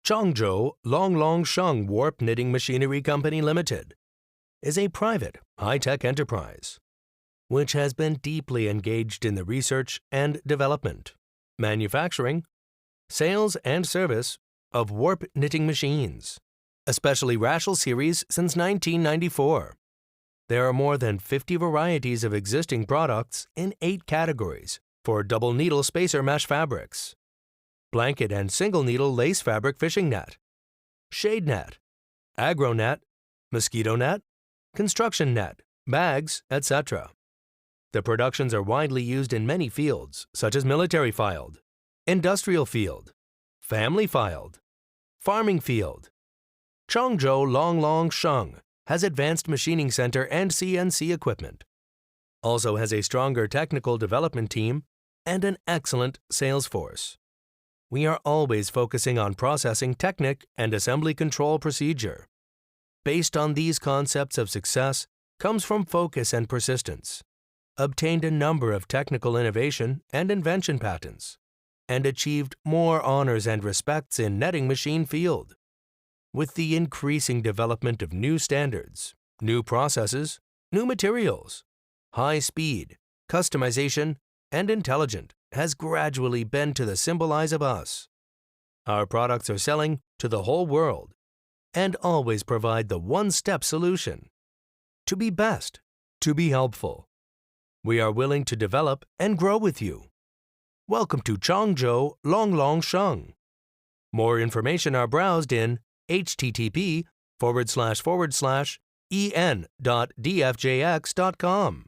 Loganluo-longlongsheng Warp Knitting Machinery Company Limited is a private, high-tech enterprise which has been deeply engaged in the research and development, manufacturing, sales, and service of warp knitting machines, especially Rachel series since 1994. There are more than 50 varieties of existing products in 8 categories for double needle spacer mesh fabrics, blanket and single needle lace fabric fishing net, shade net, agro net, mosquito net, construction net, bags, etc. The productions are widely used in many fields such as military field, industrial field, family field, farming field. Loganluo-longlongsheng has advanced machining center and CNC equipment, also has a stronger technical development team and an excellent sales force. We are always focusing on processing technique and assembly control procedure. Based on these concepts of success comes from focus and persistence, obtained a number of technical innovation and invention patents, and achieved more honors and respects in netting machine field. With the increasing development of new standards, new processes, new materials, high speed, customization, and intelligent has gradually been to the symbolize of us. Our products are selling to the whole world and always provide the one-step solution. To be best, to be helpful. We are willing to develop and grow with you. Welcome to Loganluo-longlongsheng. More information are browsed in http://en.dfjx.com.